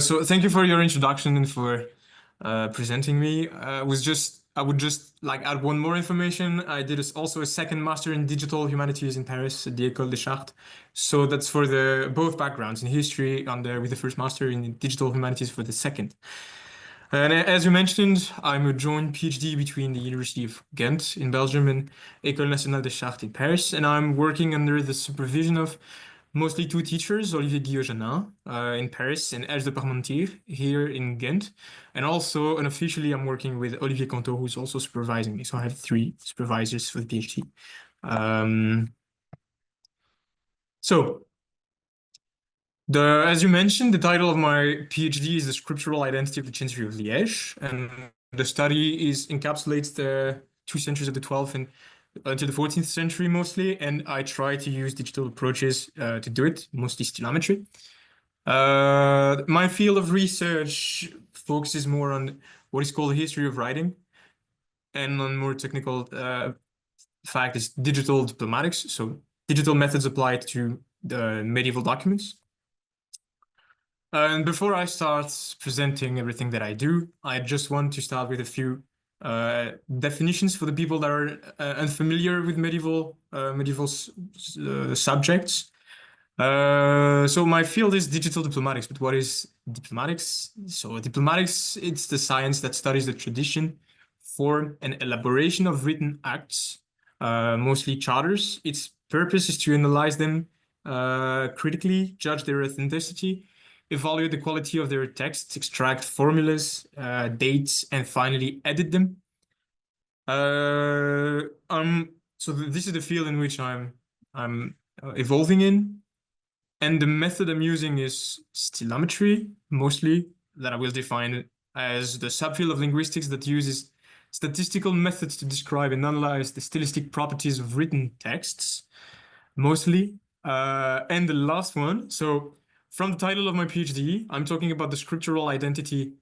So thank you for your introduction and for presenting me. I would just like add one more information. I did also a second master in digital humanities in Paris at the École des Chartes. So that's for the both backgrounds in history with the first master, in digital humanities for the second. And as you mentioned, I'm a joint PhD between the University of Ghent in Belgium and École nationale des Chartes in Paris, and I'm working under the supervision of mostly two teachers, Olivier Guillaume in Paris and Ernst de Parmentier here in Ghent. And also, unofficially, I'm working with Olivier Canto, who's also supervising me. So I have three supervisors for the PhD. As you mentioned, the title of my PhD is The Scriptural Identity of the Chancery of Liège. And the study encapsulates the 2 centuries of the 12th and until the 14th century mostly, and I try to use digital approaches to do it, mostly stylometry. My field of research focuses more on what is called the history of writing, and on more technical fact is digital diplomatics, so digital methods applied to the medieval documents. And before I start presenting everything that I do, I just want to start with a few definitions for the people that are unfamiliar with medieval subjects. So my field is digital diplomatics, but what is diplomatics? So diplomatics, it's the science that studies the tradition, form, and elaboration of written acts, mostly charters. Its purpose is to analyze them critically, judge their authenticity, evaluate the quality of their texts, extract formulas, dates, and finally edit them. So this is the field in which I'm evolving in, and the method I'm using is stylometry, mostly, that I will define as the subfield of linguistics that uses statistical methods to describe and analyze the stylistic properties of written texts, mostly. And the last one, so from the title of my PhD, I'm talking about the scriptural identity,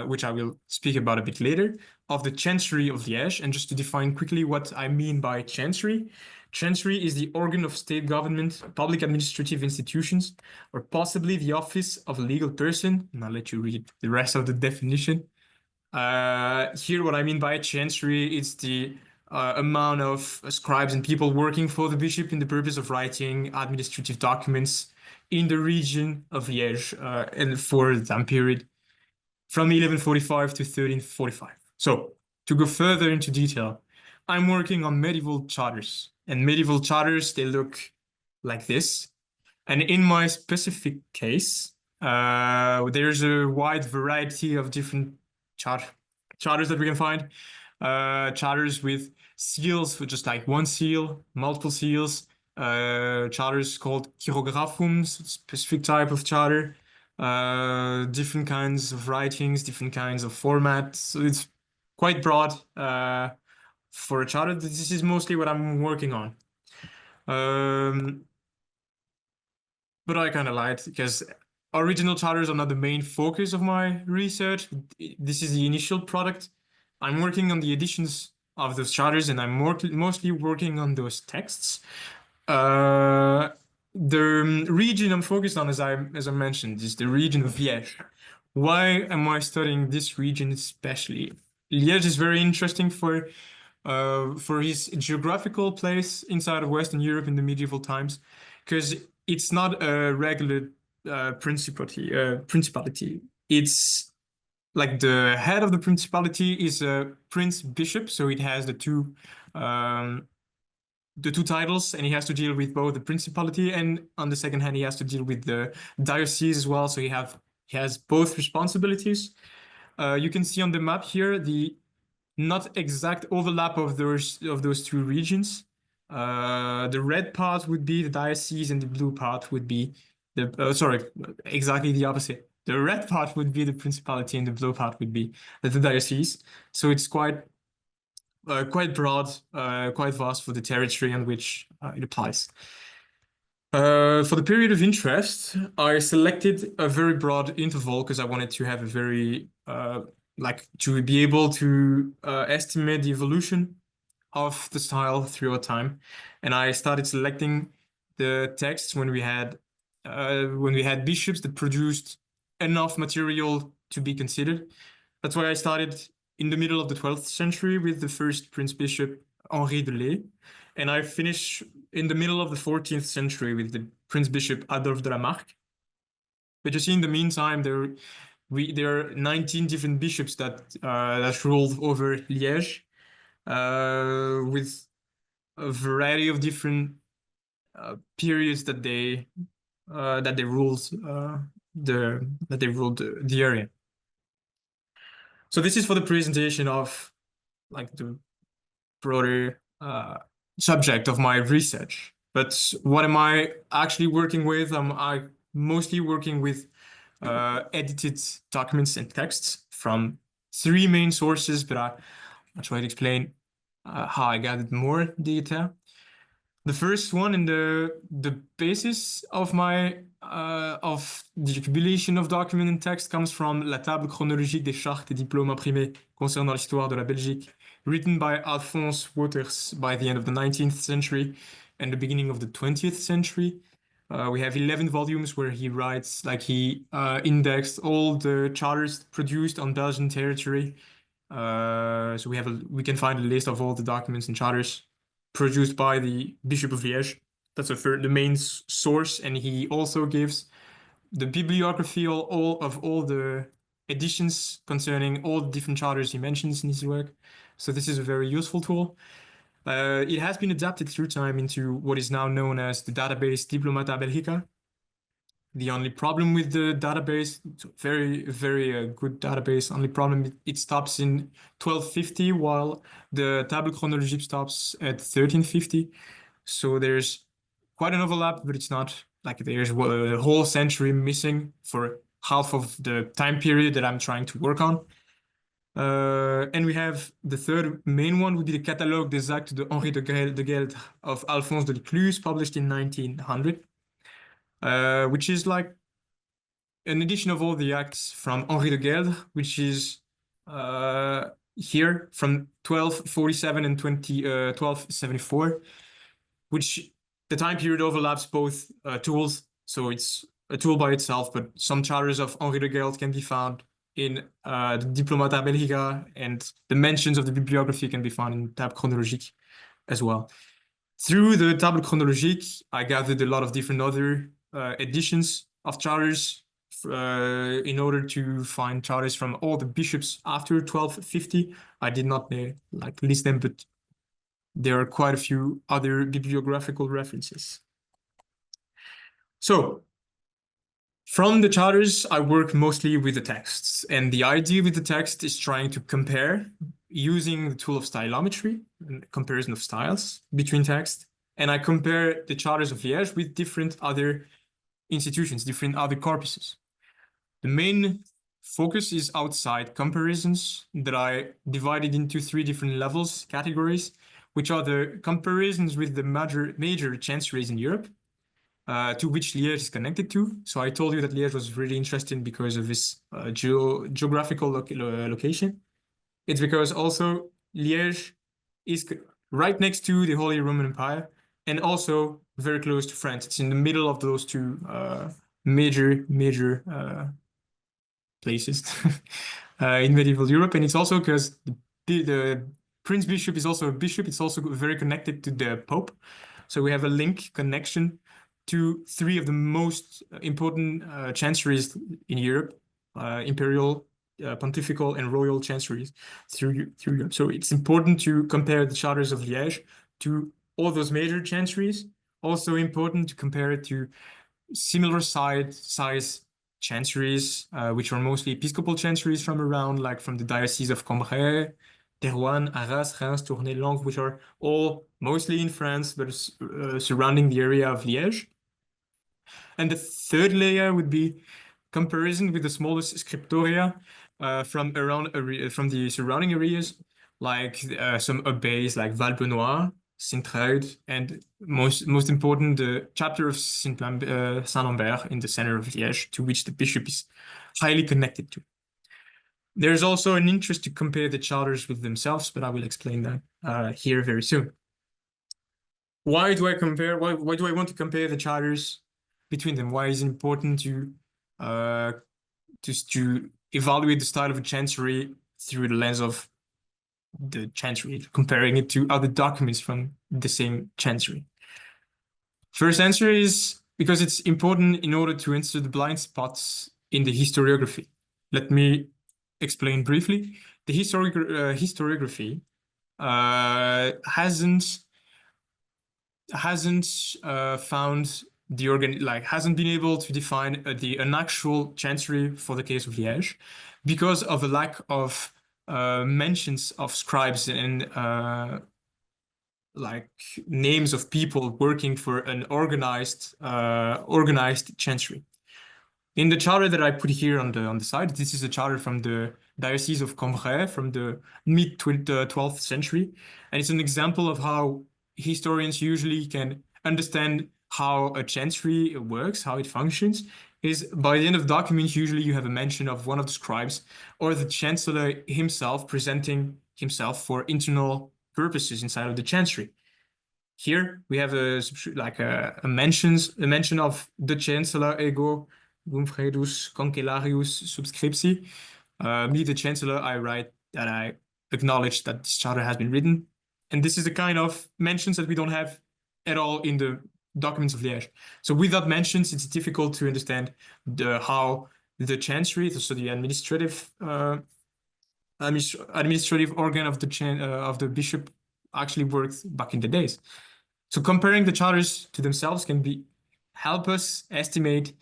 which I will speak about a bit later, of the Chancery of Liège. And just to define quickly what I mean by Chancery, Chancery is the organ of state government, public administrative institutions, or possibly the office of a legal person. And I'll let you read the rest of the definition. Here, what I mean by Chancery is the amount of scribes and people working for the bishop in the purpose of writing administrative documents in the region of Liège and for the time period from 1145 to 1345. So to go further into detail, I'm working on medieval charters, and medieval charters, they look like this. And in my specific case, there's a wide variety of different charters that we can find. Charters with seals for just like one seal, multiple seals, charters called chirographums, specific type of charter, different kinds of writings, different kinds of formats. So it's quite broad for a charter. This is mostly what I'm working on. But I kind of lied, because original charters are not the main focus of my research. This is the initial product. I'm working on the editions of those charters, and I'm mostly working on those texts. The region I'm focused on, as I mentioned, is the region of Liège. Why am I studying this region especially? Liège is very interesting for his geographical place inside of Western Europe in the medieval times, because it's not a regular principality. It's like the head of the principality is a prince bishop, so it has the two titles, and he has to deal with both the principality, and on the second hand, he has to deal with the diocese as well. So he has both responsibilities. You can see on the map here the not exact overlap of those two regions. The red part would be the diocese, and the blue part would be exactly the opposite. The red part would be the principality, and the blue part would be the diocese. So it's quite broad, quite vast for the territory on which it applies. For the period of interest, I selected a very broad interval because I wanted to have a very to be able to estimate the evolution of the style throughout time. And I started selecting the texts when we had bishops that produced enough material to be considered. That's why I started in the middle of the 12th century with the first Prince Bishop Henri de Lée, and I finish in the middle of the 14th century with the Prince Bishop Adolphe de la Marque. But you see, in the meantime, there are 19 different bishops that ruled over Liège, with a variety of different periods that they ruled the area. So this is for the presentation of like the broader subject of my research. But what am I actually working with? I'm mostly working with edited documents and texts from three main sources, but I'll try to explain how I gathered more data. The first one and the basis of my of the accumulation of document and text comes from La table chronologique des chartes et diplômes imprimés concernant l'histoire de la Belgique, written by Alphonse Waters by the end of the 19th century and the beginning of the 20th century. We have 11 volumes where he writes, like he indexed all the charters produced on Belgian territory. So we can find a list of all the documents and charters produced by the Bishop of Liège. That's the main source, and he also gives the bibliography of all the editions concerning all the different charters he mentions in his work. So this is a very useful tool. It has been adapted through time into what is now known as the database Diplomata Belgica. The only problem with the database, it's a very good database. Only problem, it stops in 1250, while the Table Chronologique stops at 1350. So there's quite an overlap, but it's not like there's a whole century missing for half of the time period that I'm trying to work on. And we have the third main one would be the Catalogue des Actes de Henri de Gueldre of Alphonse de Lecluse, published in 1900. Which is like an edition of all the acts from Henri de Gueldre, which is here from 1247 and 1274, which the time period overlaps both tools. So it's a tool by itself, but some charters of Henri de Gueldre can be found in the Diplomata Belgica, and the mentions of the bibliography can be found in Table Chronologique as well. Through the Table Chronologique, I gathered a lot of different other editions of charters in order to find charters from all the bishops after 1250. I did not like list them, but there are quite a few other bibliographical references. So from the charters, I work mostly with the texts, and the idea with the text is trying to compare using the tool of stylometry, comparison of styles between text, and I compare the charters of Liège with different other institutions, different other corpuses. The main focus is outside comparisons that I divided into three different levels, categories, which are the comparisons with the major chanceries in Europe, to which Liège is connected to. So I told you that Liège was really interesting because of its geographical location. It's because also Liège is right next to the Holy Roman Empire and also very close to France. It's in the middle of those two major places in medieval Europe. And it's also because the Prince Bishop is also a bishop. It's also very connected to the Pope. So we have a connection to three of the most important chanceries in Europe, imperial, pontifical, and royal chanceries through Europe. So it's important to compare the charters of Liège to all those major chanceries. Also important to compare it to similar size chanceries, which are mostly episcopal chanceries from around, like from the diocese of Cambrai, Terouanne, Arras, Reims, Tournai, Langres, which are all mostly in France, but surrounding the area of Liège. And the third layer would be comparison with the smallest scriptoria from the surrounding areas, like some abbeys like Valbenois, Saint-Truide, and most important, the chapter of Saint-Lambert in the center of Liège, to which the bishop is highly connected to. There's also an interest to compare the charters with themselves, but I will explain that here very soon. Why do I compare? Why do I want to compare the charters between them? Why is it important to just to evaluate the style of a chancery through the lens of the chancery, comparing it to other documents from the same chancery. First answer is because it's important in order to answer the blind spots in the historiography. Let me explain briefly. The historiography hasn't found the hasn't been able to define an actual chancery for the case of Liège because of a lack of mentions of scribes and like names of people working for an organized chancery. In the charter that I put here on the side, this is a charter from the Diocese of Cambrai from the mid-12th century, and it's an example of how historians usually can understand how a chancery works, how it functions. Is by the end of the document, usually you have a mention of one of the scribes or the chancellor himself presenting himself for internal purposes inside of the chancery. Here we have a mention of the chancellor ego Gumfredus Concellarius subscripsi. Me, the chancellor, I write that I acknowledge that this charter has been written, and this is the kind of mentions that we don't have at all in the documents of Liège. So without mentions, it's difficult to understand how the chancery, so the administrative organ of the bishop, actually worked back in the days. So comparing the charters to themselves can help us estimate,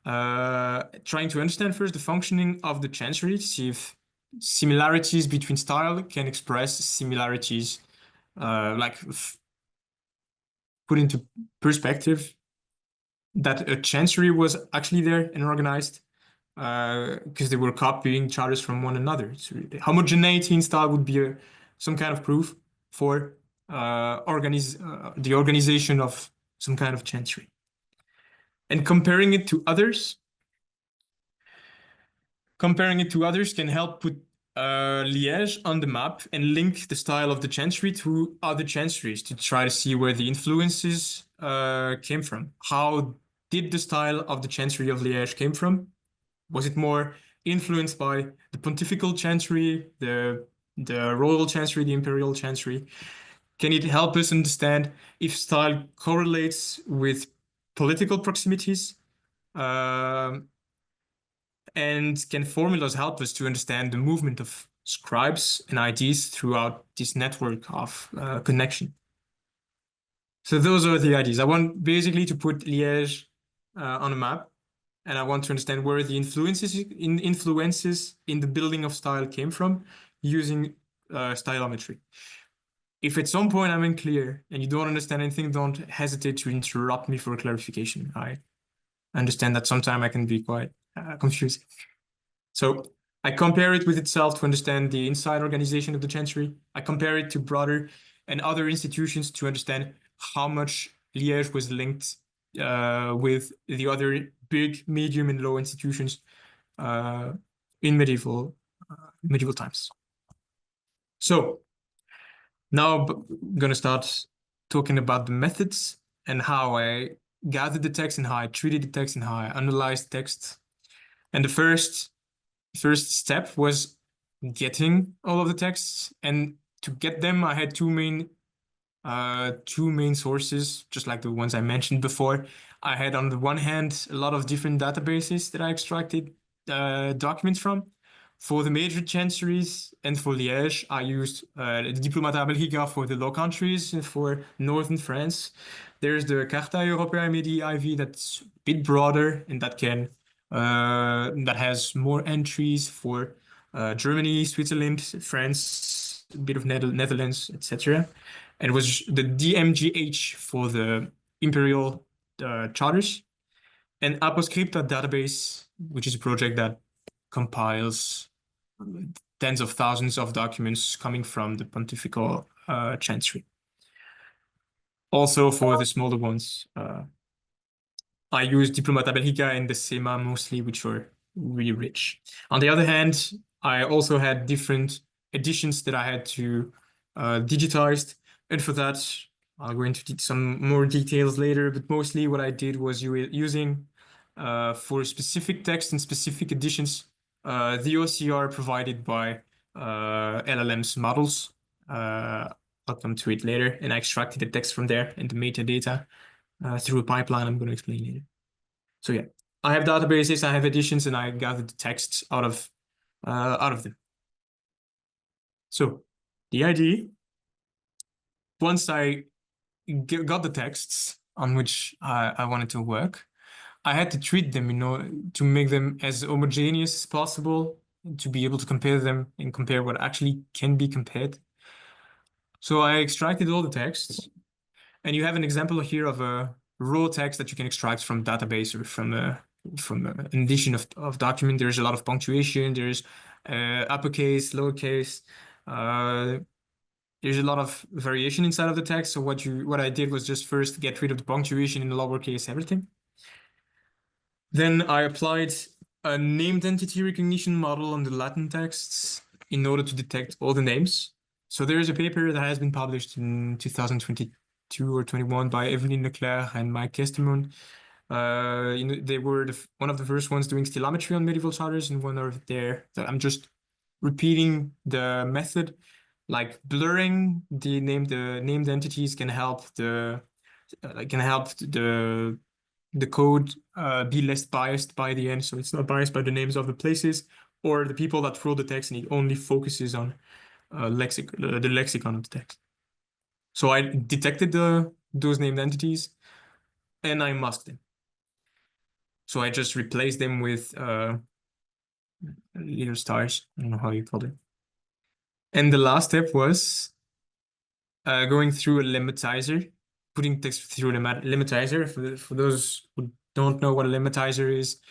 trying to understand first the functioning of the chancery, to see if similarities between style can express similarities, put into perspective that a chancery was actually there and organized because they were copying charters from one another. So homogeneity in style would be some kind of proof for the organization of some kind of chancery. And comparing it to others can help put Liège on the map and link the style of the chancery to other chanceries to try to see where the influences came from. How did the style of the chancery of Liège came from? Was it more influenced by the pontifical chancery, the royal chancery, the imperial chancery? Can it help us understand if style correlates with political proximities? And can formulas help us to understand the movement of scribes and IDs throughout this network of connection? So those are the ideas. I want basically to put Liège on a map, and I want to understand where the influences in the building of style came from using stylometry. If at some point I'm unclear and you don't understand anything, don't hesitate to interrupt me for clarification. I understand that sometimes I can be quite confusing. So I compare it with itself to understand the inside organization of the chancery. I compare it to broader and other institutions to understand how much Liège was linked with the other big, medium, and low institutions in medieval times. So now I'm going to start talking about the methods and how I gathered the text and how I treated the text and how I analyzed text. And the first step was getting all of the texts, and to get them, I had two main sources, just like the ones I mentioned before. I had on the one hand a lot of different databases that I extracted documents from. For the major chanceries and for Liège, I used the Diplomata Belgica for the Low Countries and for northern France. There's the Carta Europea Medii IV that's a bit broader and that has more entries for Germany, Switzerland, France, a bit of Netherlands, etc. And it was the DMGH for the imperial charters, and Aposcripta database, which is a project that compiles tens of thousands of documents coming from the pontifical chancery. Also for the smaller ones, I use Diplomata Belgica and the SEMA mostly, which were really rich. On the other hand, I also had different editions that I had to digitize. And for that, I'll go into some more details later, but mostly what I did was using for specific text and specific editions, the OCR provided by LLM's models. I'll come to it later. And I extracted the text from there and the metadata through a pipeline I'm going to explain later. So yeah, I have databases, I have editions, and I gathered the texts out of them. So the idea, once I got the texts on which I wanted to work, I had to treat them, to make them as homogeneous as possible, to be able to compare them and compare what actually can be compared. So I extracted all the texts, and you have an example here of a raw text that you can extract from database or from an edition of document. There's a lot of punctuation. There's uppercase, lowercase. There's a lot of variation inside of the text. So what I did was just first get rid of the punctuation in the lowercase everything. Then I applied a named entity recognition model on the Latin texts in order to detect all the names. So there is a paper that has been published in 2022 or 21 by Evelyn Leclerc and Mike Kesterman. They were one of the first ones doing stylometry on medieval charters, and one over there that I'm just repeating the method, like blurring the named entities can help the code be less biased by the end, so it's not biased by the names of the places or the people that wrote the text, and it only focuses on the lexicon of the text. So I detected those named entities, and I masked them. So I just replaced them with little stars. I don't know how you call it. And the last step was going through a lemmatizer, putting text through a lemmatizer. For those who don't know what a lemmatizer is,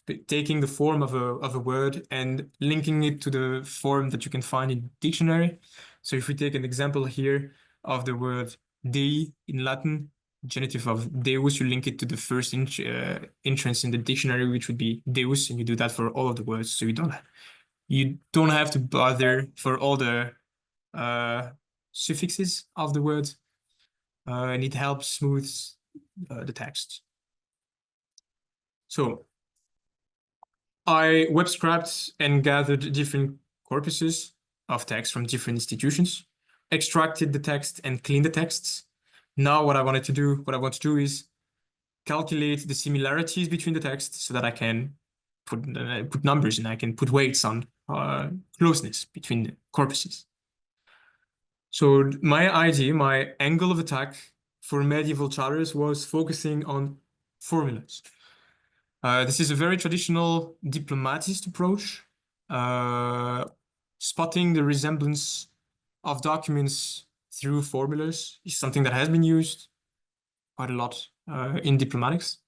it's taking the form of a word and linking it to the form that you can find in dictionary. So if we take an example here of the word dei in Latin, genitive of deus, you link it to the first entrance in the dictionary, which would be deus, and you do that for all of the words. So you don't have to bother for all the suffixes of the words, and it helps smooth the text. So I web scraped and gathered different corpuses of text from different institutions, extracted the text and cleaned the texts. Now what I want to do is calculate the similarities between the texts so that I can put numbers and I can put weights on closeness between the corpuses. So my idea, my angle of attack for medieval charters was focusing on formulas. This is a very traditional diplomatist approach. Spotting the resemblance of documents through formulas is something that has been used quite a lot in diplomatics.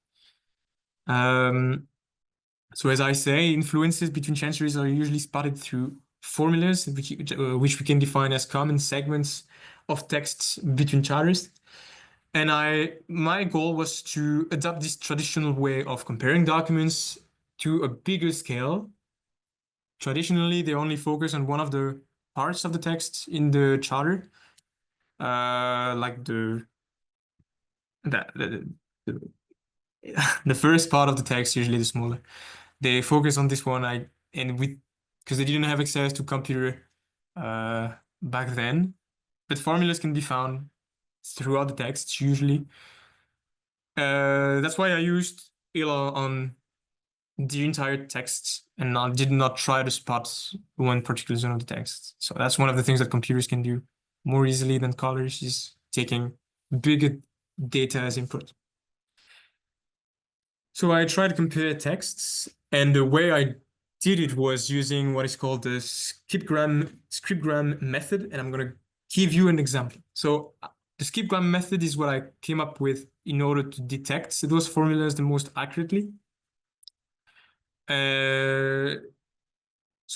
So as I say, influences between chanceries are usually spotted through formulas, which we can define as common segments of texts between charters. And my goal was to adopt this traditional way of comparing documents to a bigger scale. Traditionally, they only focus on one of the parts of the text in the charter, like the first part of the text, usually the smaller. They focus on this one, because they didn't have access to computer back then, but formulas can be found throughout the text usually. That's why I used ELA on the entire text, and I did not try to spot one particular zone of the text. So that's one of the things that computers can do more easily than coders, is taking bigger data as input. So I tried to compare texts, and the way I did it was using what is called the scriptgram method, and I'm going to give you an example. So the scriptgram method is what I came up with in order to detect those formulas the most accurately. So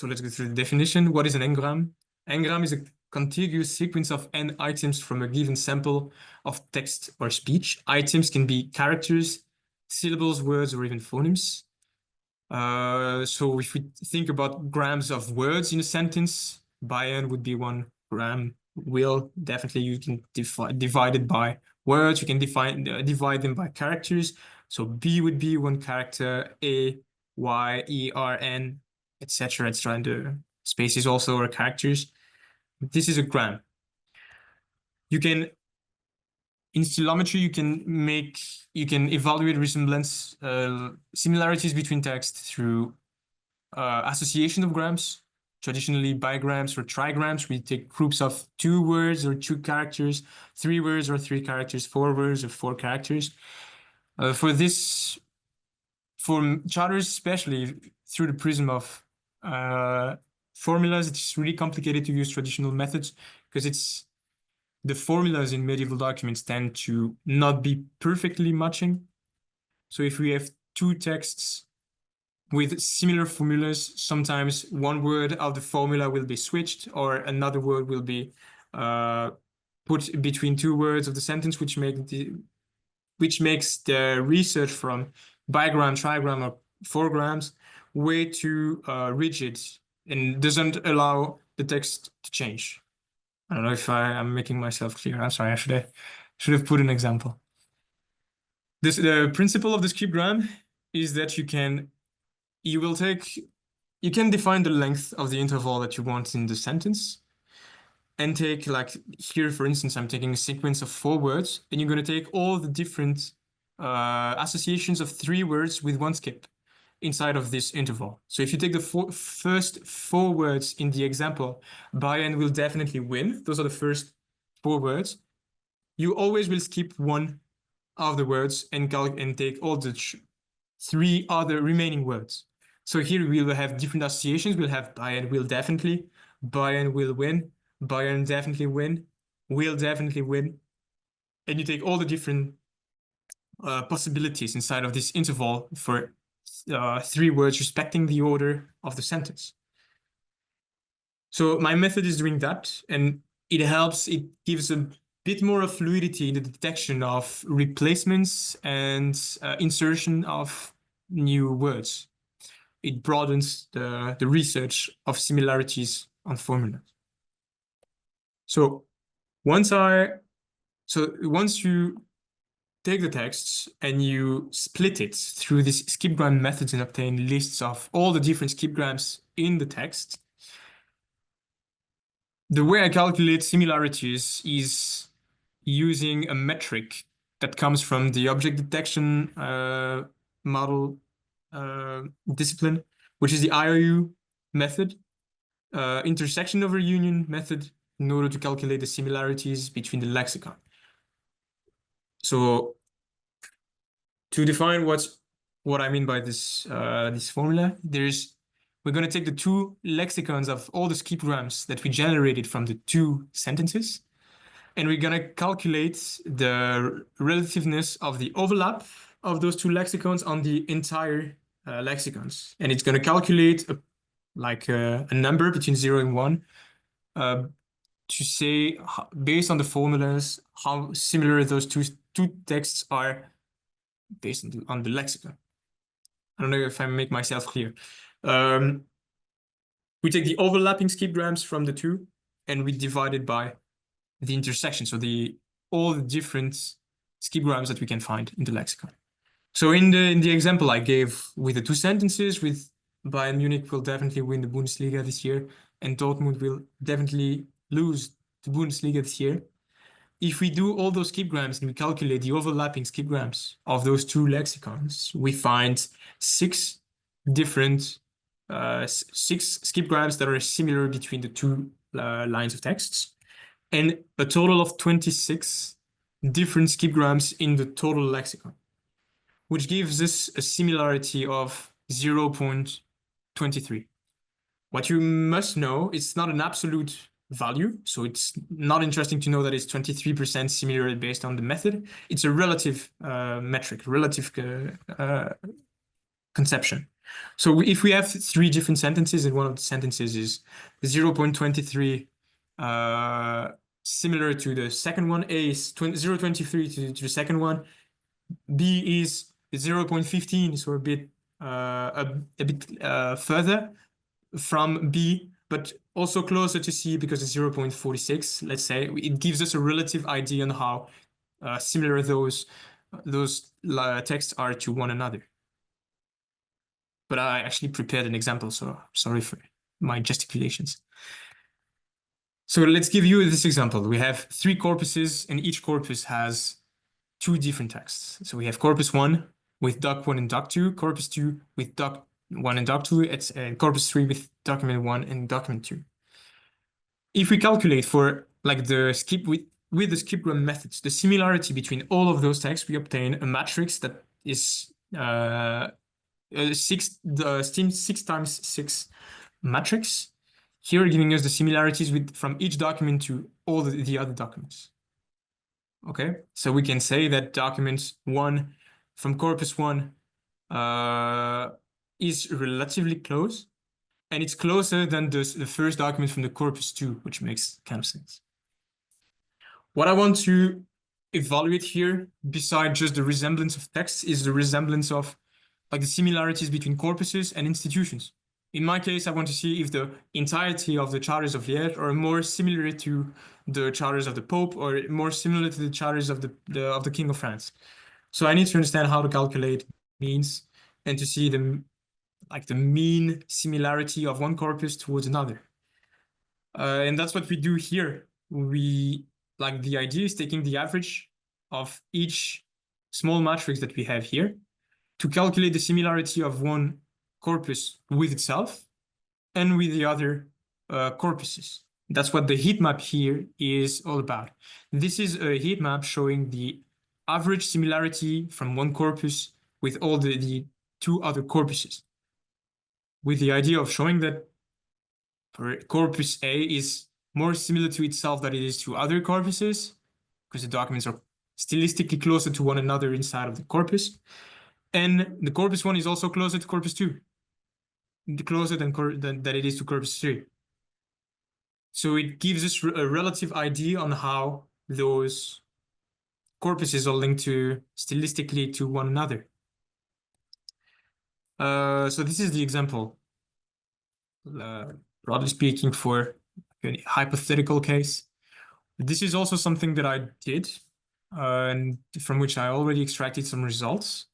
let's go through the definition. What is an n-gram? N-gram is a contiguous sequence of n items from a given sample of text or speech. Items can be characters, syllables, words, or even phonemes. So if we think about grams of words in a sentence, by n would be 1 gram. Will, definitely you can divide it by words. You can divide them by characters. So B would be one character, A, Y, E, R, N, etc., etc. And the spaces also are characters. This is a gram. You can, in stylometry, you can evaluate resemblance, similarities between text through association of grams. Traditionally, bigrams or trigrams, we take groups of 2 words or 2 characters, 3 words or 3 characters, 4 words or 4 characters. For charters, especially through the prism of formulas, it's really complicated to use traditional methods because the formulas in medieval documents tend to not be perfectly matching. So if we have 2 texts with similar formulas, sometimes one word of the formula will be switched, or another word will be put between 2 words of the sentence, which makes the research from bigram, trigram, or 4 grams way too rigid and doesn't allow the text to change. I don't know if I'm making myself clear. I'm sorry, I should have put an example. The principle of the skipgram is that you can define the length of the interval that you want in the sentence and take, like here, for instance, I'm taking a sequence of 4 words, and you're going to take all the different associations of 3 words with one skip inside of this interval. So if you take the first 4 words in the example, Bayern will definitely win. Those are the first 4 words. You always will skip one of the words and take all the 3 other remaining words. So here we will have different associations. We'll have Bayern will definitely, Bayern will win, Bayern definitely win, will definitely win. And you take all the different possibilities inside of this interval for 3 words respecting the order of the sentence. So my method is doing that, and it gives a bit more of fluidity in the detection of replacements and insertion of new words. It broadens the research of similarities on formulas. So once you take the texts and you split it through these skipgram methods and obtain lists of all the different skipgrams in the text, the way I calculate similarities is using a metric that comes from the object detection model discipline, which is the IOU method, intersection over union method, in order to calculate the similarities between the lexicon. So to define what I mean by this formula, we're going to take the 2 lexicons of all the skipgrams that we generated from the 2 sentences, and we're going to calculate the relativeness of the overlap of those 2 lexicons on the entire lexicons. And it's going to calculate a number between 0 and 1 to say, based on the formulas, how similar those two texts are based on the lexicon. I don't know if I make myself clear. We take the overlapping skipgrams from the 2, and we divide it by the intersection, so all the different skipgrams that we can find in the lexicon. So in the example I gave with the 2 sentences, with Bayern Munich will definitely win the Bundesliga this year, and Dortmund will definitely lose the Bundesliga this year. If we do all those skipgrams and we calculate the overlapping skipgrams of those 2 lexicons, we find 6 different 6 skipgrams that are similar between the 2 lines of texts, and a total of 26 different skipgrams in the total lexicon, which gives us a similarity of 0.23. What you must know, it's not an absolute value, so it's not interesting to know that it's 23% similar based on the method. It's a relative metric, relative conception. So if we have 3 different sentences, and one of the sentences is 0.23 similar to the second one, A is 0.23 to the second one, B is 0.15, so a bit further from B, but also closer to C because it's 0.46, let's say. It gives us a relative idea on how similar those texts are to one another. But I actually prepared an example, so sorry for my gesticulations. So let's give you this example. We have 3 corpuses, and each corpus has 2 different texts. So we have corpus 1 with doc 1 and doc 2, corpus 2 with doc 1 and doc 2, and corpus 3 with document 1 and document 2. If we calculate for like the skip with the skipgram methods, the similarity between all of those texts, we obtain a matrix that is 6 times 6 matrix. Here giving us the similarities from each document to all the other documents. Okay, so we can say that document 1 from corpus 1 is relatively close, and it's closer than the first document from the corpus 2, which makes kind of sense. What I want to evaluate here, besides just the resemblance of texts, is the resemblance of like the similarities between corpuses and institutions. In my case, I want to see if the entirety of the charters of Liège are more similar to the charters of the Pope or more similar to the charters of the King of France. So I need to understand how to calculate means and to see the mean similarity of one corpus towards another. And that's what we do here. The idea is taking the average of each small matrix that we have here to calculate the similarity of one corpus with itself and with the other corpuses. That's what the heat map here is all about. This is a heat map showing the average similarity from one corpus with all the 2 other corpuses, with the idea of showing that corpus A is more similar to itself than it is to other corpuses, because the documents are stylistically closer to one another inside of the corpus. And the corpus 1 is also closer to corpus 2, closer than it is to corpus 3. So it gives us a relative idea on how those corpuses are linked stylistically to one another. So this is the example, broadly speaking, for a hypothetical case. This is also something that I did, and from which I already extracted some results.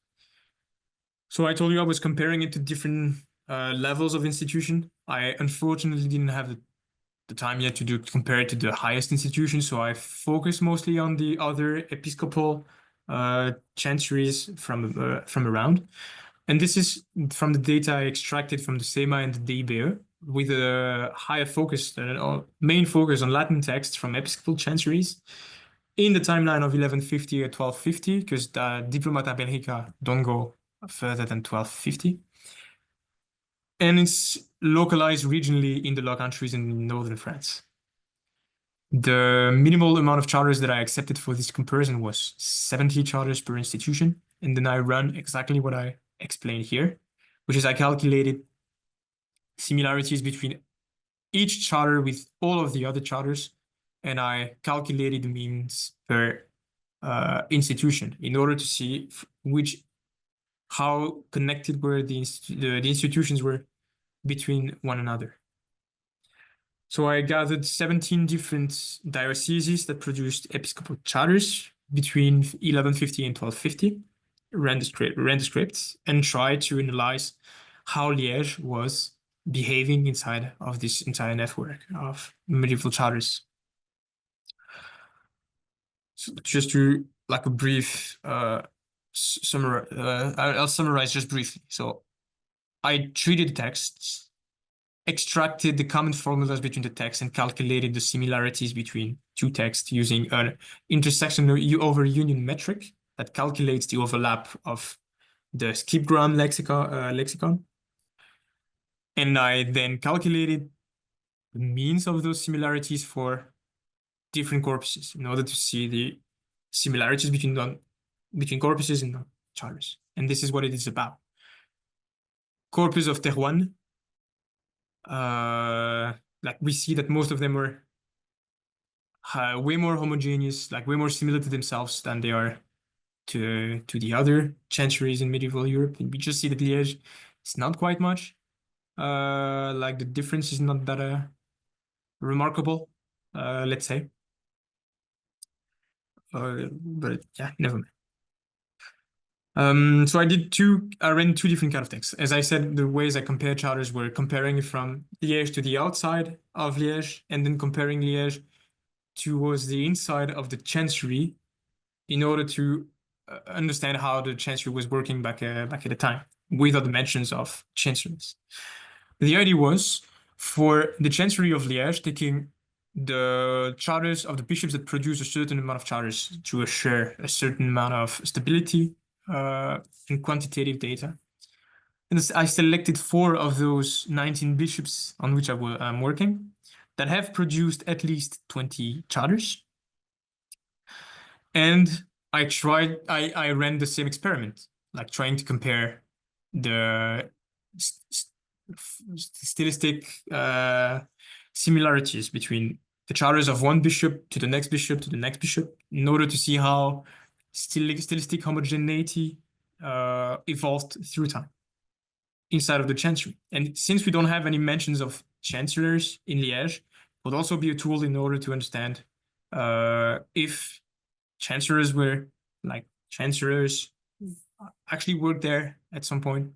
So I told you I was comparing it to different levels of institution. I unfortunately didn't have the time yet to compare it to the highest institution, so I focused mostly on the other episcopal chanceries from around. And this is from the data I extracted from the SEMA and the DBE, with a higher focus, main focus on Latin texts from episcopal chanceries in the timeline of 1150 or 1250, because the Diplomata Belgica don't go further than 1250. And it's localized regionally in the Low Countries in northern France. The minimal amount of charters that I accepted for this comparison was 70 charters per institution. And then I run exactly what I explained here, which is I calculated similarities between each charter with all of the other charters, and I calculated the means per institution in order to see how connected were the institutions were between one another. So I gathered 17 different dioceses that produced episcopal charters between 1150 and 1250, ran the scripts, and tried to analyze how Liège was behaving inside of this entire network of medieval charters. So just to like a brief summary, I'll summarize just briefly. So I treated texts, extracted the common formulas between the texts, and calculated the similarities between 2 texts using an intersection over union metric that calculates the overlap of the skipgram lexicon. And I then calculated the means of those similarities for different corpuses in order to see the similarities between corpuses and charters. And this is what it is about. Corpus of Terouanne, like we see that most of them were way more homogeneous, like way more similar to themselves than they are to the other chanceries in medieval Europe. And we just see that Liège is not quite much. Like the difference is not that remarkable, let's say. But yeah, never mind. So I ran two different kind of tests. As I said, the ways I compared charters were comparing it from Liège to the outside of Liège, and then comparing Liège towards the inside of the Chancery in order to understand how the Chancery was working back at the time, without the mentions of chancelleries. The idea was for the Chancery of Liège, taking the charters of the bishops that produce a certain amount of charters to assure a certain amount of stability in quantitative data. And I selected 4 of those 19 bishops on which I'm working that have produced at least 20 charters. And I ran the same experiment, like trying to compare the stylistic similarities between the charters of one bishop to the next bishop to the next bishop in order to see how stylistic homogeneity evolved through time inside of the chancery. And since we don't have any mentions of chancellors in Liège, it would also be a tool in order to understand if chancellors were like chancellors actually worked there at some point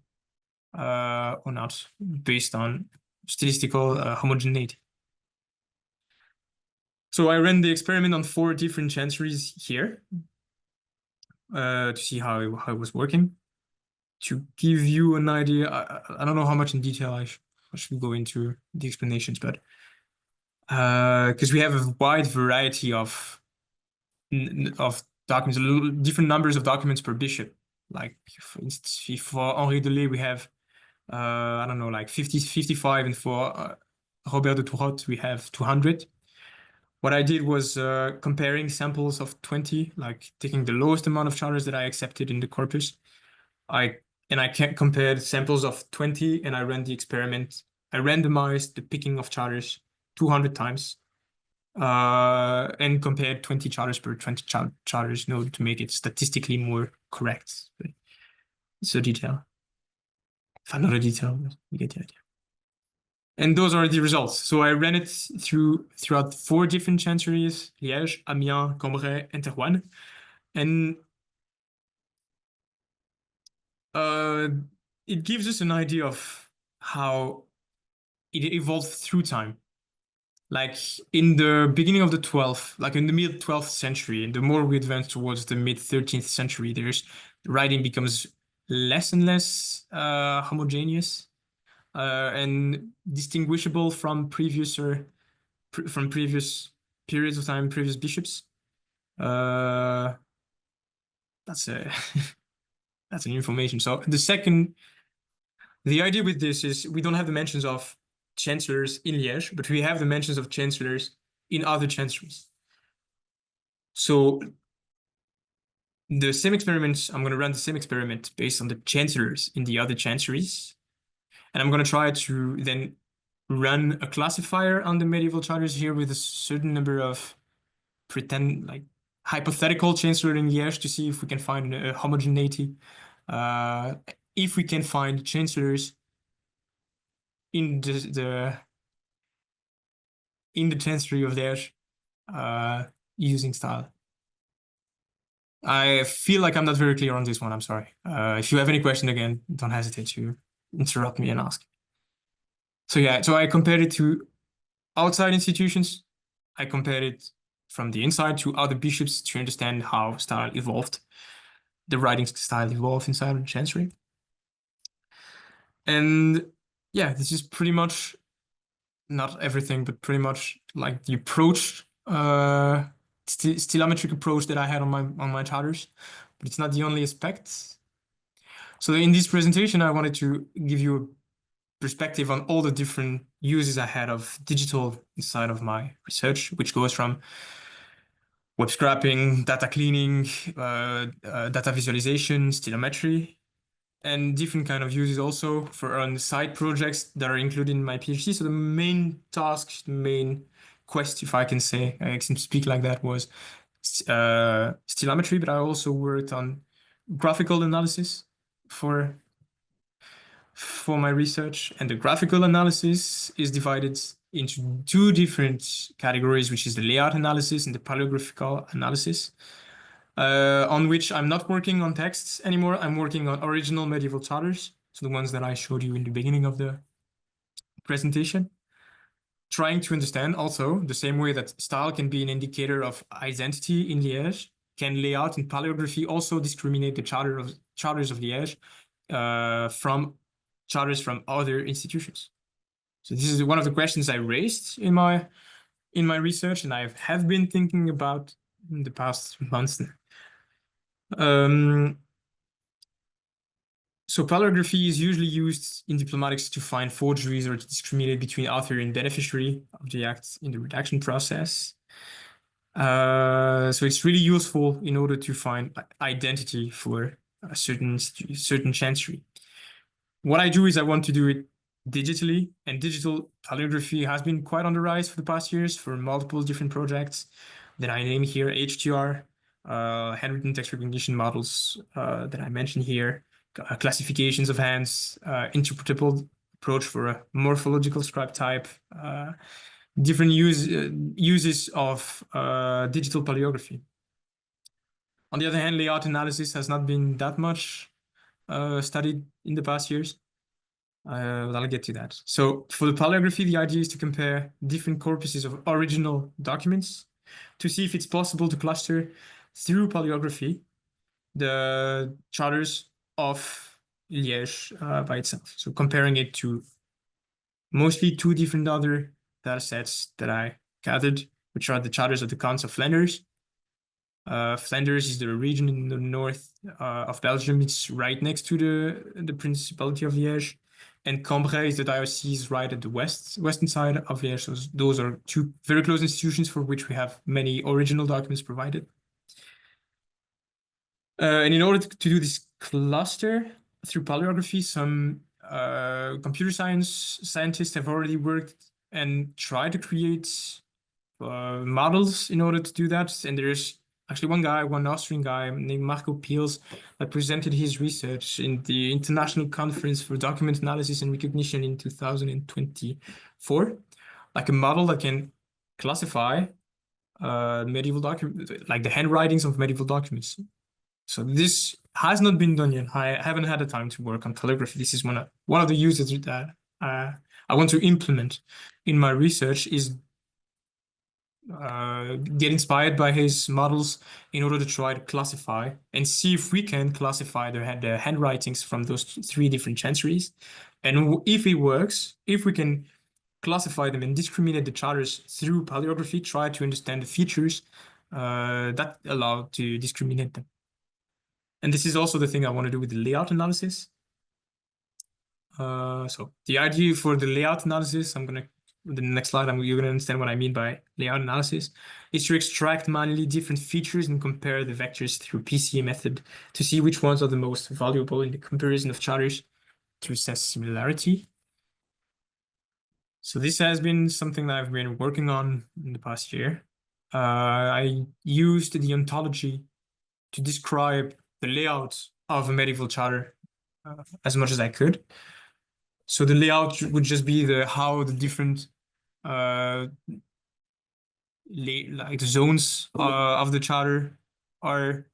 or not, based on statistical homogeneity. So I ran the experiment on 4 different chanceries here to see how it was working. To give you an idea, I don't know how much in detail I should go into the explanations, but because we have a wide variety of documents, different numbers of documents per bishop. Like for instance, for Henri de Lay, we have I don't know, like 55, and for Robert de Tourotte, we have 200. What I did was comparing samples of 20, like taking the lowest amount of charters that I accepted in the corpus. I compared samples of 20, and I ran the experiment. I randomized the picking of charters 200 times and compared 20 charters per 20 charters in order to make it statistically more correct. It's a detail. If not a detail, you get the idea. And those are the results. So I ran it throughout 4 different chanceries: Liège, Amiens, Cambrai, and Terrouanne. And it gives us an idea of how it evolved through time. Like in the beginning of the 12th, like in the mid 12th century, and the more we advance towards the mid 13th century, the writing becomes less and less homogeneous and distinguishable from previous periods of time, previous bishops. That's that's an information. So the idea with this is we don't have the mentions of chancellors in Liège, but we have the mentions of chancellors in other chanceries. So the same experiments, I'm going to run the same experiment based on the chancellors in the other chanceries. And I'm going to try to then run a classifier on the medieval charters here with a certain number of hypothetical chancellor in Liège to see if we can find a homogeneity. If we can find chancellors in the chancery of Liège using style. I feel like I'm not very clear on this one. I'm sorry. If you have any question, again, don't hesitate to interrupt me and ask. So yeah, so I compared it to outside institutions. I compared it from the inside to other bishops to understand how style evolved, the writing style evolved inside of the chancery. And yeah, this is pretty much not everything, but pretty much like the approach, stylometric approach that I had on my charters, but it's not the only aspect. So in this presentation, I wanted to give you a perspective on all the different uses I had of digital inside of my research, which goes from web scraping, data cleaning, data visualization, stylometry, and different kind of uses also for on side projects that are included in my PhD. So the main task, the main quest, if I can say, I can speak like that, was stylometry, but I also worked on graphical analysis for my research. And the graphical analysis is divided into 2 different categories, which is the layout analysis and the paleographical analysis. on which I'm not working on texts anymore. I'm working on original medieval charters, so the ones that I showed you in the beginning of the presentation. Trying to understand also the same way that style can be an indicator of identity in Liège, can layout and paleography also discriminate the charters of Liège from charters from other institutions? So this is one of the questions I raised in my research, and I have been thinking about in the past months. So paleography is usually used in diplomatics to find forgeries or to discriminate between author and beneficiary of the act in the redaction process. So it's really useful in order to find identity for a certain chancery. What I do is I want to do it digitally, and digital paleography has been quite on the rise for the past years for multiple different projects that I name here: HTR, handwritten text recognition models that I mentioned here, classifications of hands, interpretable approach for a morphological scribe type, different uses of digital paleography. On the other hand, layout analysis has not been that much studied in the past years. I'll get to that. So for the paleography, the idea is to compare different corpuses of original documents to see if it's possible to cluster through paleography the charters of Liège by itself. So comparing it to mostly two different other data sets that I gathered, which are the charters of the Counts of Flanders. Flanders is the region in the north of Belgium. It's right next to the Principality of Liège. And Cambrai is the diocese right at the western side of Liège. So those are two very close institutions for which we have many original documents provided. And in order to do this cluster through paleography, some computer scientists have already worked and tried to create models in order to do that. And there's actually one Austrian guy named Marco Peels that presented his research in the International Conference for Document Analysis and Recognition in 2024, like a model that can classify medieval documents, like the handwritings of medieval documents. So this has not been done yet. I haven't had the time to work on calligraphy. This is one of the uses that I want to implement in my research is get inspired by his models in order to try to classify and see if we can classify the handwritings from those three different chanceries. And if it works, if we can classify them and discriminate the charters through paleography, try to understand the features that allow to discriminate them. And this is also the thing I want to do with the layout analysis. So the idea for the layout analysis, the next slide, you're going to understand what I mean by layout analysis, is to extract manually different features and compare the vectors through PCA method to see which ones are the most valuable in the comparison of charters to assess similarity. So this has been something that I've been working on in the past year. I used the ontology to describe the layout of a medieval charter as much as I could. So the layout would just be how the different like the zones of the charter are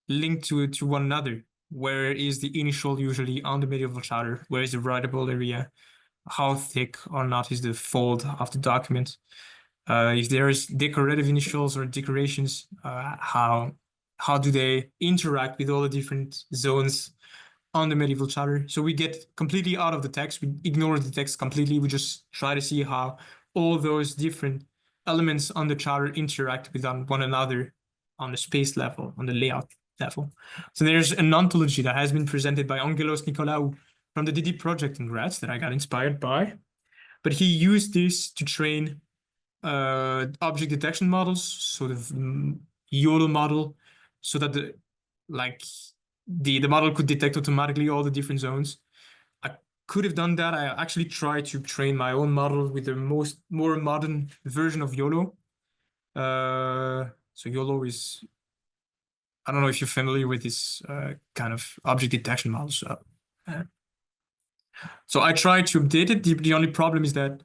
linked to one another. Where is the initial usually on the medieval charter? Where is the writable area? How thick or not is the fold of the document? If there is decorative initials or decorations, how do they interact with all the different zones on the medieval charter? So we get completely out of the text. We ignore the text completely. We just try to see how all those different elements on the charter interact with one another on the space level, on the layout level. So there's an ontology that has been presented by Angelos Nicolaou from the DD project in Graz that I got inspired by. But he used this to train object detection models, sort of YOLO model, so that the model could detect automatically all the different zones. I could have done that. I actually tried to train my own model with the more modern version of YOLO. So YOLO is, I don't know if you're familiar with this kind of object detection model. So I tried to update it. The only problem is that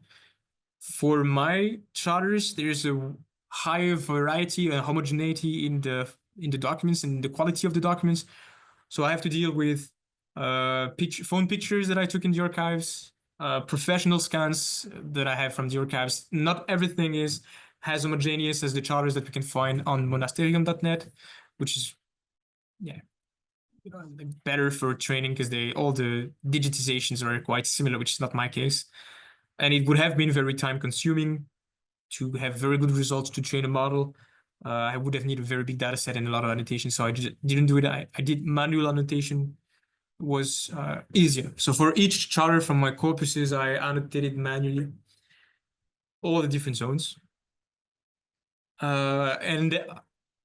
for my charters, there's a higher variety and homogeneity in the in the documents and the quality of the documents. So I have to deal with phone pictures that I took in the archives, professional scans that I have from the archives. Not everything is as homogeneous as the charters that we can find on monasterium.net, which is better for training because all the digitizations are quite similar, which is not my case. And it would have been very time consuming to have very good results to train a model. I would have needed a very big data set and a lot of annotation, so I just didn't do it. I did manual annotation, was easier. So for each charter from my corpuses, I annotated manually all the different zones. And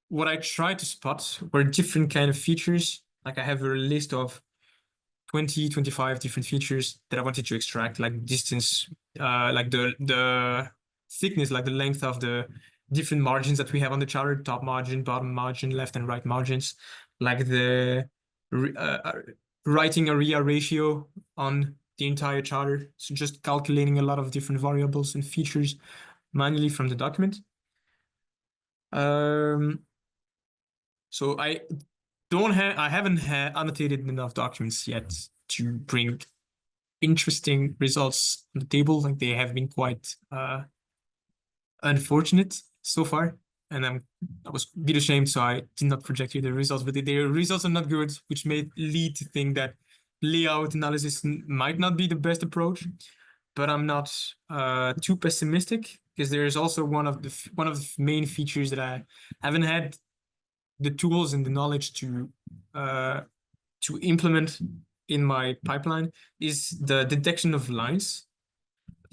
what I tried to spot were different kind of features. Like I have a list of 20, 25 different features that I wanted to extract, like distance, like the thickness, like the length of the different margins that we have on the charter, top margin, bottom margin, left and right margins, like the writing area ratio on the entire charter. So just calculating a lot of different variables and features manually from the document. So I haven't annotated enough documents yet to bring interesting results on the table. Like they have been quite unfortunate so far, and I was a bit ashamed, so I did not project you the results. But the results are not good, which may lead to think that layout analysis might not be the best approach. But I'm not too pessimistic because there is also one of the main features that I haven't had the tools and the knowledge to implement in my pipeline is the detection of lines.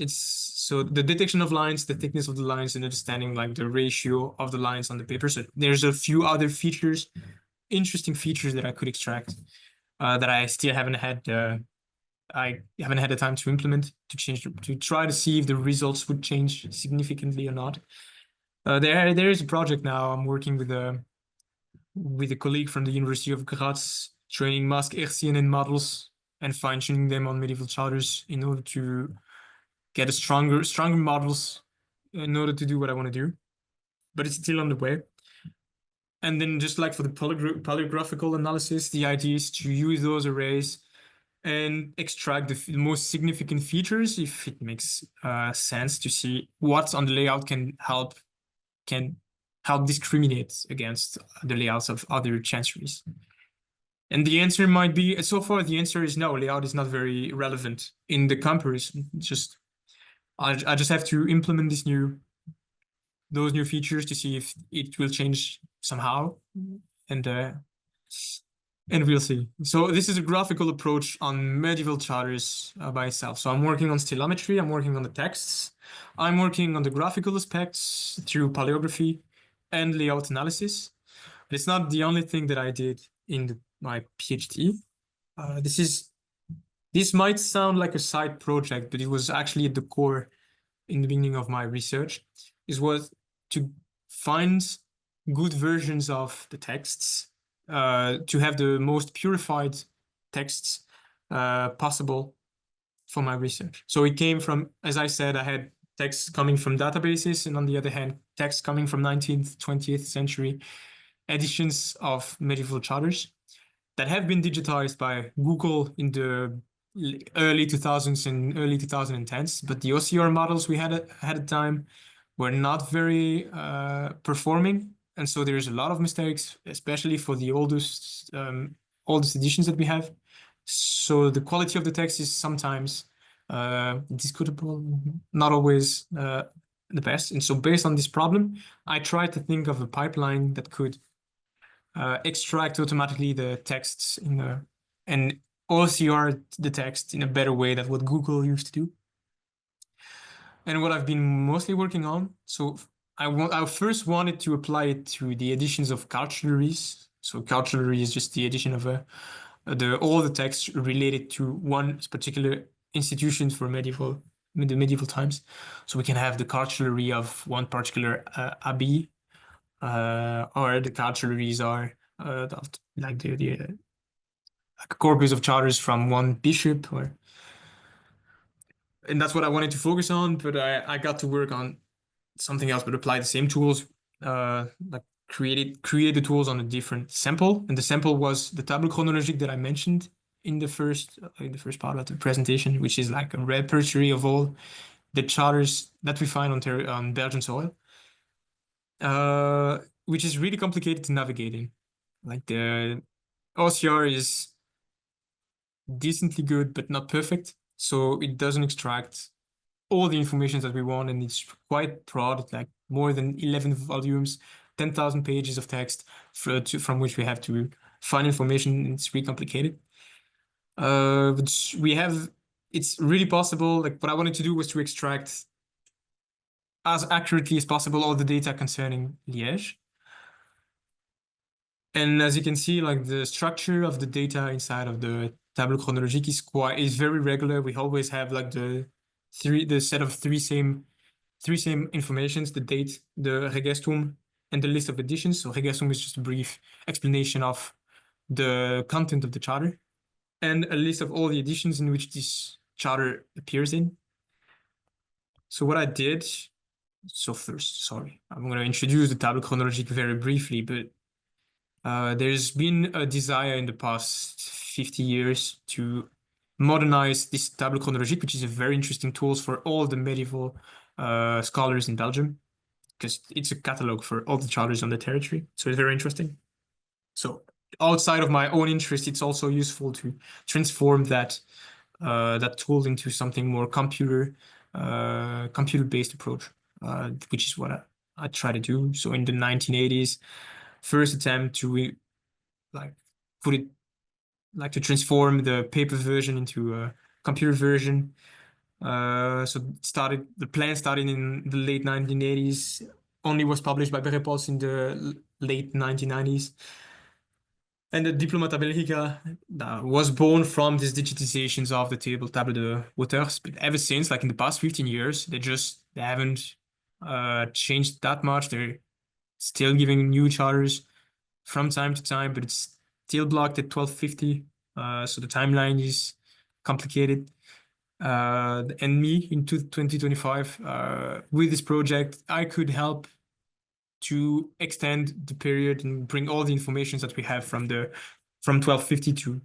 So the detection of lines, the thickness of the lines, and understanding like the ratio of the lines on the paper. So there's a few other features, interesting features that I could extract that I still haven't had. I haven't had the time to implement to try to see if the results would change significantly or not. There is a project now I'm working with a colleague from the University of Graz, training mask RCNN models and fine-tuning them on medieval charters in order to get a stronger models in order to do what I want to do. But it's still on the way. And then just like for the polygraphical analysis, the idea is to use those arrays and extract the most significant features if it makes sense to see what's on the layout can help discriminate against the layouts of other chanceries. And the answer might be, so far the answer is no, layout is not very relevant in the comparison. It's I just have to implement those new features to see if it will change somehow, and we'll see. So this is a graphical approach on medieval charters by itself. So I'm working on stylometry, I'm working on the texts, I'm working on the graphical aspects through paleography and layout analysis. But it's not the only thing that I did in my PhD. This might sound like a side project, but it was actually at the core in the beginning of my research. Was to find good versions of the texts, to have the most purified texts possible for my research. So it came from, as I said, I had texts coming from databases, and on the other hand, texts coming from 19th, 20th century editions of medieval charters that have been digitized by Google in the early 2000s and early 2010s, but the OCR models we had at the time were not very performing, and so there's a lot of mistakes, especially for the oldest editions that we have. So the quality of the text is sometimes discutable, not always the best. And so based on this problem, I tried to think of a pipeline that could extract automatically the texts and OCR the text in a better way than what Google used to do. And what I've been mostly working on, so I first wanted to apply it to the editions of cartularies. So cartulary is just the edition of all the text related to one particular institution for the medieval times. So we can have the cartulary of one particular abbey, or the cartularies are like the like a corpus of charters from one bishop, and that's what I wanted to focus on. But I got to work on something else, but apply the same tools, like create the tools on a different sample, and the sample was the tableau chronologique that I mentioned in the first part of the presentation, which is like a repertory of all the charters that we find on Belgian soil, which is really complicated to navigate in. Like the OCR is decently good, but not perfect, so it doesn't extract all the information that we want, and it's quite broad, like more than 11 volumes, 10,000 pages of text from which we have to find information. It's really complicated. But it's really possible. Like what I wanted to do was to extract as accurately as possible all the data concerning Liège. And as you can see, like the structure of the data inside of the tableau chronologique is very regular. We always have like the set of three same informations: the date, the regestum, and the list of editions. So regestum is just a brief explanation of the content of the charter, and a list of all the editions in which this charter appears in. So what I did, first, sorry, I'm going to introduce the tableau chronologique very briefly, but there's been a desire in the past 50 years to modernize this tableau chronologique, which is a very interesting tool for all the medieval scholars in Belgium, because it's a catalog for all the charters on the territory. So it's very interesting. So outside of my own interest, it's also useful to transform that tool into something more computer-based approach, which is what I try to do. So in the 1980s, first attempt to like put it like to transform the paper version into a computer version. So the plan started in the late 1980s, only was published by Berrepols in the late 1990s. And the Diplomata Belgica was born from these digitizations of the tableau de hauteurs. But ever since, like in the past 15 years, they haven't changed that much. They're still giving new charters from time to time, but it's still blocked at 1250. So the timeline is complicated. And me in 2025, with this project, I could help to extend the period and bring all the information that we have from 1250 to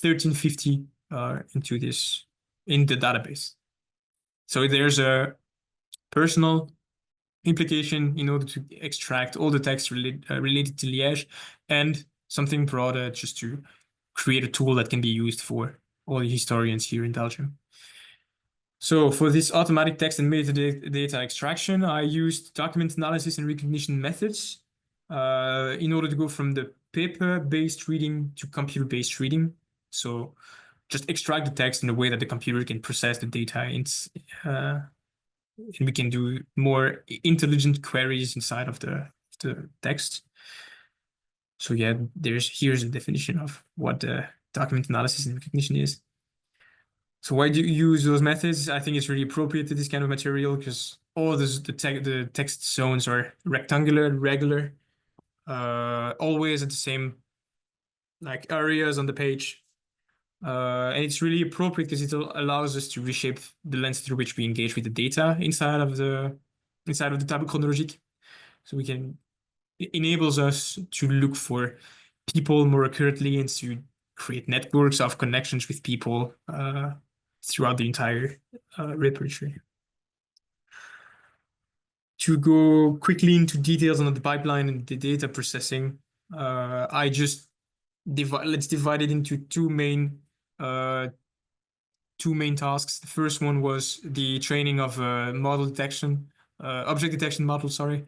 1350 in the database. So there's a personal implication in order to extract all the text related to Liège, and something broader just to create a tool that can be used for all the historians here in Belgium. So for this automatic text and metadata extraction, I used document analysis and recognition methods in order to go from the paper-based reading to computer-based reading. So just extract the text in a way that the computer can process the data, and we can do more intelligent queries inside of the text. So yeah, here's a definition of what the document analysis and recognition is. So why do you use those methods? I think it's really appropriate to this kind of material because all the text zones are rectangular, regular, always at the same like areas on the page. And it's really appropriate because it allows us to reshape the lens through which we engage with the data inside of the tableau chronologique. So it enables us to look for people more accurately and to create networks of connections with people throughout the entire repertory. To go quickly into details on the pipeline and the data processing, let's divide it into two main tasks. The first one was the training of object detection model, sorry.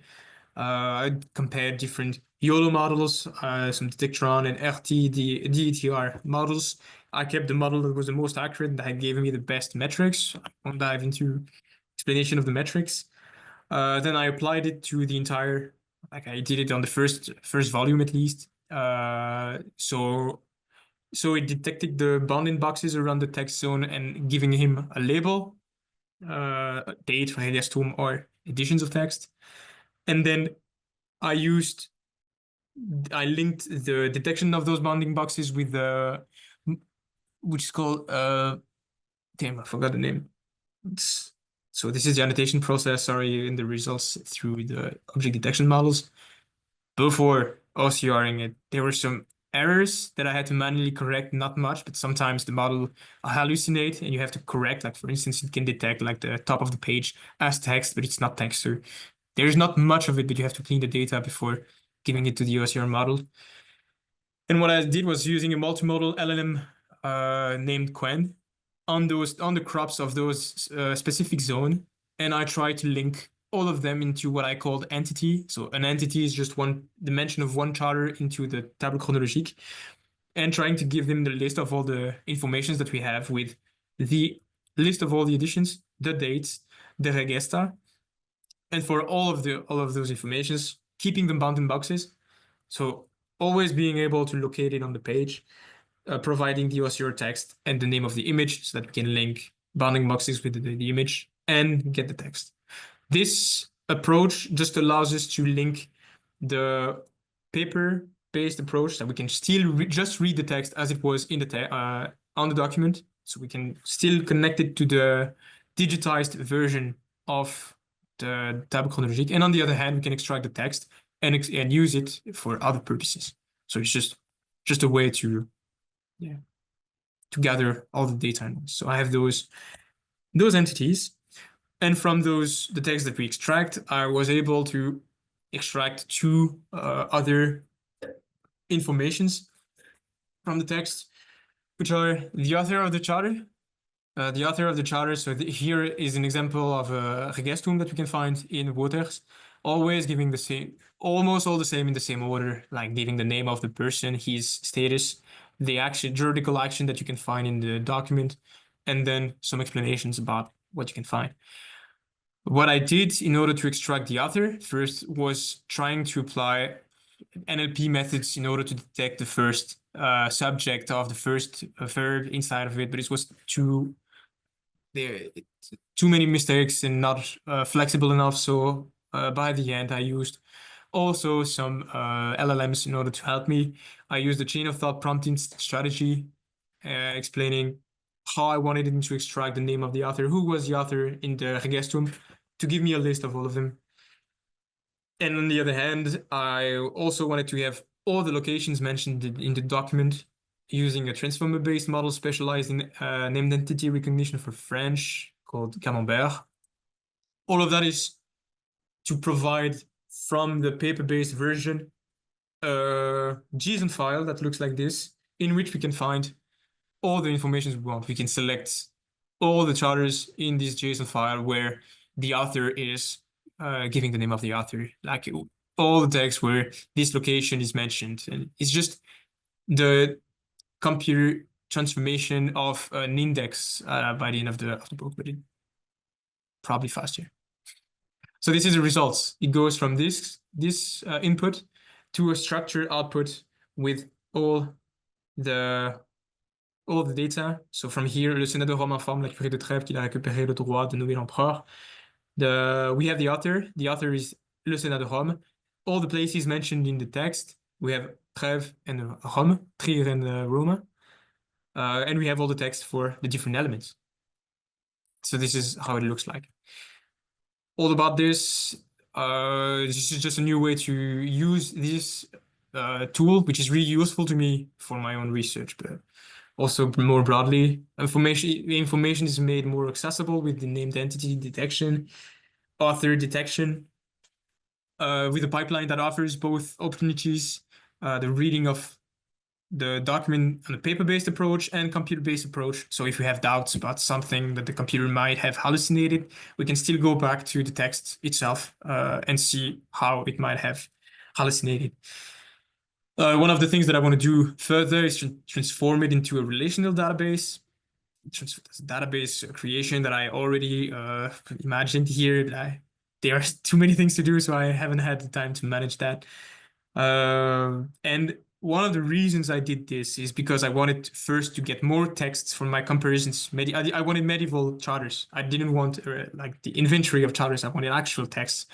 I compared different YOLO models, some Detectron and the DETR models. I kept the model that was the most accurate and that gave me the best metrics. I won't dive into explanation of the metrics. Then I applied it to the entire, like I did it on the first volume at least. So it detected the bounding boxes around the text zone and giving him a label, date, regestum, or editions of text. And then I linked the detection of those bounding boxes with which is called, damn, I forgot the name. So this is the annotation process, sorry, in the results through the object detection models. before OCRing it, there were some errors that I had to manually correct, not much, but sometimes the model hallucinate and you have to correct. Like for instance, it can detect like the top of the page as text, but it's not text. So there's not much of it, but you have to clean the data before giving it to the OCR model. And what I did was using a multimodal LLM named Quen on the crops of those specific zone, and I tried to link all of them into what I called entity. So an entity is just one dimension of one charter into the table chronologique, and trying to give them the list of all the informations that we have with the list of all the editions, the dates, the regesta, and for all of those informations, keeping them bound in boxes. So always being able to locate it on the page, providing the OCR text and the name of the image so that we can link bounding boxes with the image and get the text. This approach just allows us to link the paper-based approach that we can still just read the text as it was in the on the document. So we can still connect it to the digitized version of the table chronologique. And on the other hand, we can extract the text and use it for other purposes. So it's just a way to gather all the data. So I have those entities, and from the text that we extract, I was able to extract two other informations from the text, which are the author of the charter. The author of the charter, so here is an example of a regestum that we can find in Waters, always giving the same, almost all the same in the same order, like giving the name of the person, his status, the action, juridical action that you can find in the document, and then some explanations about what you can find. What I did in order to extract the author first was trying to apply NLP methods in order to detect the first subject of the first verb inside of it, but it was too many mistakes and not flexible enough. So by the end, I used also some LLMs in order to help me. I used the chain of thought prompting strategy, explaining how I wanted it to extract the name of the author, who was the author in the regestum, to give me a list of all of them. And on the other hand, I also wanted to have all the locations mentioned in the document using a transformer-based model specialized in named entity recognition for French called Camembert. All of that is to provide from the paper-based version a JSON file that looks like this, in which we can find all the information we want. We can select all the charters in this JSON file where the author is giving the name of the author, like all the text where this location is mentioned. And it's just the computer transformation of an index by the end of the book, but it probably faster. So this is the results. It goes from this input to a structured output with all the data. So from here, le Sénat de Rome informe la curie de Trèves qu'il a récupéré le droit de nommer l'empereur. We have the author. The author is le Sénat de Rome. All the places mentioned in the text. We have Trèves and Rome, Trier and Roma. And we have all the text for the different elements. So this is how it looks like. All about this. This is just a new way to use this tool, which is really useful to me for my own research, but also more broadly, the information is made more accessible with the named entity detection, author detection, with a pipeline that offers both opportunities, the reading of the document on a paper-based approach and computer-based approach. So if we have doubts about something that the computer might have hallucinated, we can still go back to the text itself and see how it might have hallucinated. One of the things that I want to do further is transform it into a relational database. Database creation that I already imagined here. There are too many things to do, so I haven't had the time to manage that. And one of the reasons I did this is because I wanted first to get more texts from my comparisons. I wanted medieval charters. I didn't want like the inventory of charters. I wanted actual texts.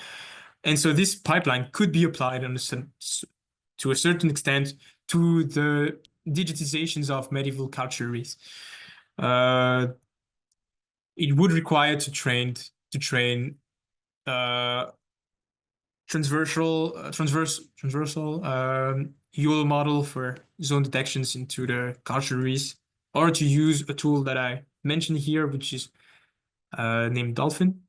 And so this pipeline could be applied to a certain extent to the digitizations of medieval cultures. It would require to train transversal UL model for zone detections into the categories, or to use a tool that I mentioned here, which is named Dolphin,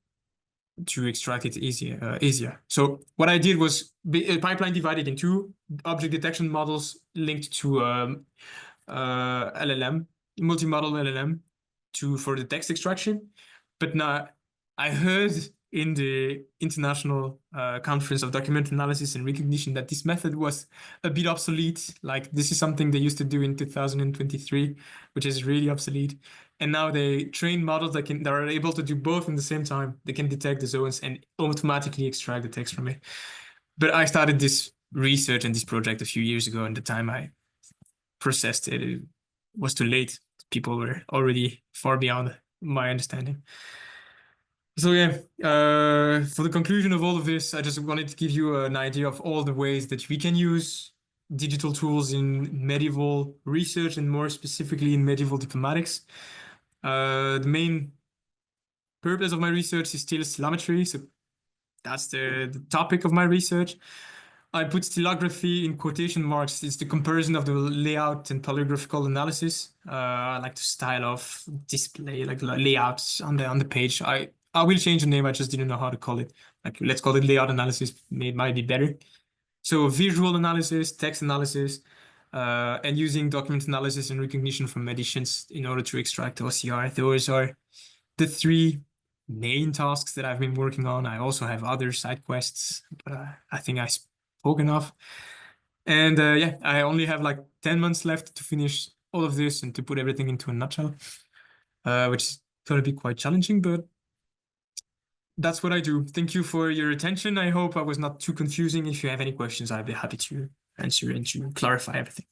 to extract it easier. So what I did was a pipeline divided in two object detection models linked to LLM, multi-model LLM, for the text extraction. But now I heard in the International Conference of Document Analysis and Recognition that this method was a bit obsolete. Like, this is something they used to do in 2023, which is really obsolete. And now they train models that are able to do both in the same time. They can detect the zones and automatically extract the text from it. But I started this research and this project a few years ago, and the time I processed it, it was too late. People were already far beyond my understanding. So yeah, for the conclusion of all of this, I just wanted to give you an idea of all the ways that we can use digital tools in medieval research, and more specifically in medieval diplomatics. The main purpose of my research is still stylometry, so that's the topic of my research. I put stylography in quotation marks. It's the comparison of the layout and polygraphical analysis. I like to style of display, like layouts on the page. I will change the name. I just didn't know how to call it. Like, let's call it layout analysis. It might be better. So visual analysis, text analysis, and using document analysis and recognition from editions in order to extract OCR. Those are the three main tasks that I've been working on. I also have other side quests, but I think I spoke enough. And yeah, I only have like 10 months left to finish all of this and to put everything into a nutshell, which is going to be quite challenging, but that's what I do. Thank you for your attention. I hope I was not too confusing. If you have any questions, I'd be happy to answer and to clarify everything.